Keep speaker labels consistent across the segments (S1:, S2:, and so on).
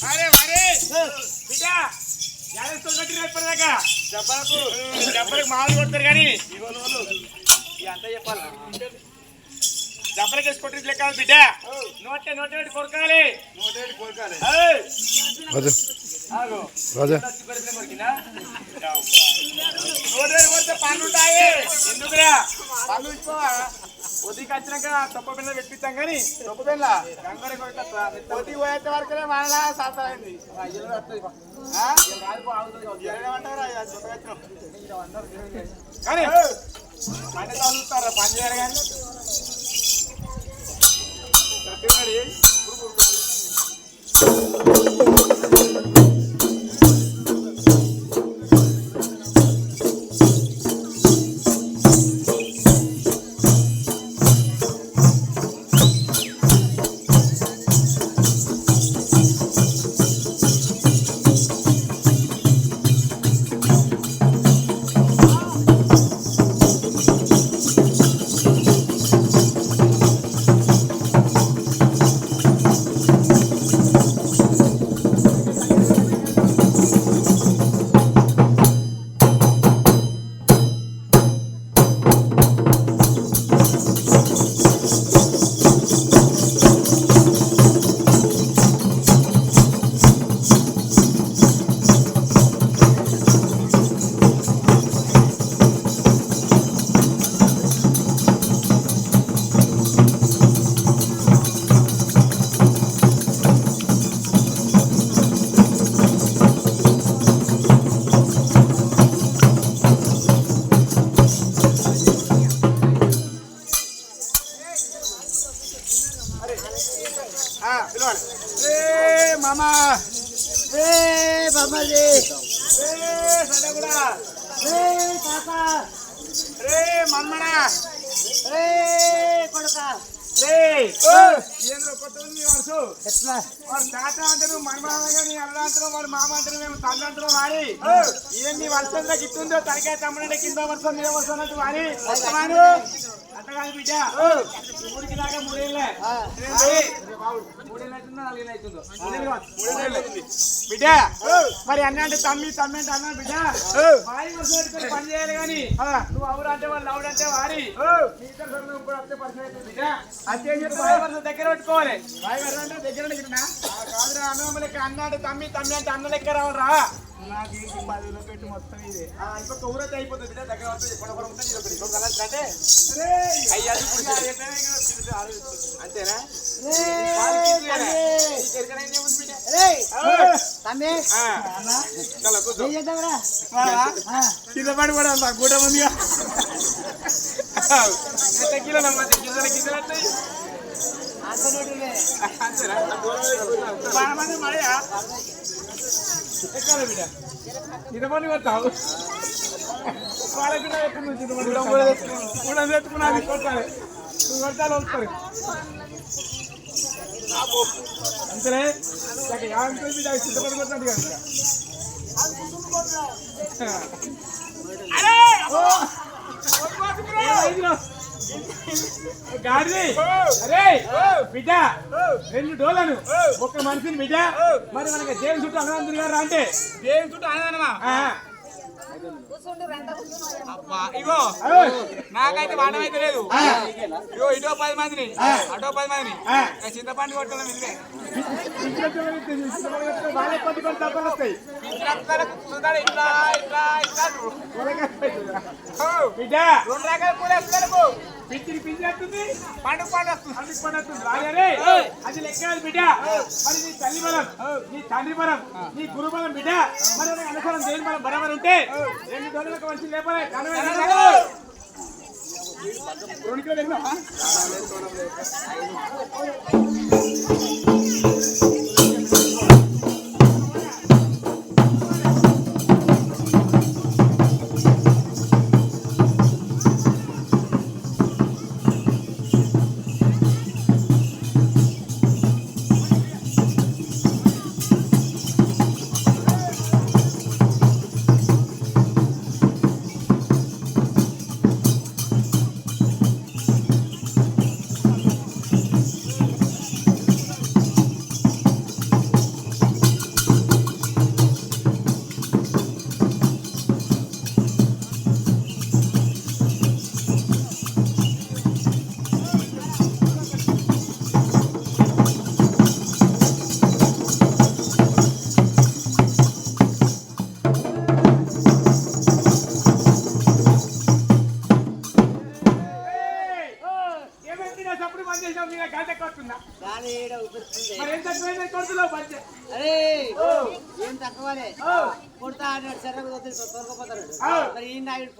S1: अरे अरे बिटा చెప్పలకు మాలు కొడతారు కానీ అంతా చెప్పాలి జబ్బలకి కొట్టి లెక్క బిడ్డ నోటే కొరకాలి పనులు ఉంటాయి ఎందుకురా పనులు ఇచ్చుకోవా ఉదయకి వచ్చినాక తొప్ప పిల్లలు పెట్టిస్తాం కానీ తొప్ప పిల్ల గంగర ఉదయం పోయేంత వరకునే మన సాతమైంది కానీ పని చదువుతారా పని చేయాలి కానీ मामा मामा जी काका मनमणा कोड़का ఏంద్ర కొత్త నీ వరుసు వాడు తాత అంటారు మనమామగా నీ అల్ల అంటారు వాడు మామ అంటారు మేము తల్లి అంటారు వాడి ఏం నీ వర్షంలో గిట్టుందో తలకాయ తమ్ముడే కింద వర్షం మీద వర్షం అన్నట్టు వాడి వస్తాను అంత కాదు బిడ్డ ఊరికి దాకా మూడేళ్ళే మూడేళ్ళు అవుతుందో 4 ఏళ్ళు అవుతుందో బిడ్డ మరి అన్న అంటే తమ్మి తమ్మి అంటే అన్న బిడ్డ వాయి వర్షం పెట్టుకొని పని చేయాలి కానీ నువ్వు అవురు అంటే వాళ్ళు అవుడు అంటే వాడి బిడ్డ అంతే చెప్పి వాయి వర్షం దగ్గర పెట్టుకోవాలి వాయి వర్షం అంటే దగ్గర కాదురా అన్న లెక్క అన్న అంటే తమ్మి తమ్మి అంటే అన్న లెక్క రావరా నాకు 10 పెట్టి మొత్తం ఇదే ఇంకొక ఊరైతే అయిపోతుంది బిడ్డ దగ్గర అంతేనా కింద పడి కూడా గూట ఉందిగా కిలోలమ్మా గింజలు గింజలు వస్తాయి అంతేనా మంది మళ్ళా ఎక్కాలి బిడ్డ చింతపండు కొడతావు వాళ్ళ బిడ్డ ఎప్పుడు చింతపండు కూడా తెచ్చుకున్నది కొట్టాలి నువ్వు కొట్టాలి వస్తారు అంతేనే బిడ్డ చింతపండు కొట్టినట్టు కదా గాడి అరే బిడ్డ 2 డోలను ఒక్క మనిషిని బిడ్డ మరి మనకి దేవుని చుట్టూ అన్నదానం గారు అంటే దేవుని చుట్టూ అన్నదానమా ఇగో నాకైతే వాడడం అయితే లేదు ఇగో ఇటో 10 మందిని అటో 10 మందిని చింతపండు కొట్టడం ఇదిగే బిడ్డ 2 రకాల పూలు వేస్తారు పిచ్చిని పిచ్చి వస్తుంది పండుగ పండుగ వస్తుంది రాజరే అది లెక్క బిడ్డ మరి నీ తల్లి బలం నీ తండ్రి బలం నీ గురు బలం బిడ్డ మరి అనుసరం దేని బలం బరాబర్ ఉంటే 2 డోళ్ళకు వచ్చి లేపాలి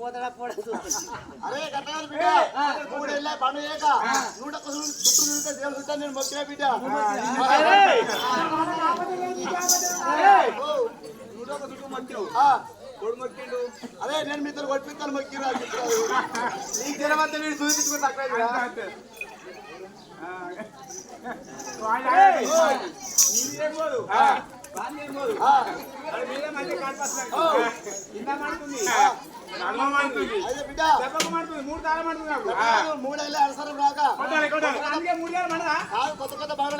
S2: పోతాడా పోడా
S3: అరే కట్టగారు బిడ్డ 3 ఏళ్ళ పండు ఏక నూట చుట్టూ తిరుగుతా దేవుడు చుట్టా నేను మొక్కినా బిడ్డ అదే నేను మీతో కొట్టిస్తాను మొక్కిరా నీకు తెరవంతా వీడు చూపించుకుని తక్కువ మూడేళ్ళ అవసరం రాక కొత్త కొత్త బాగా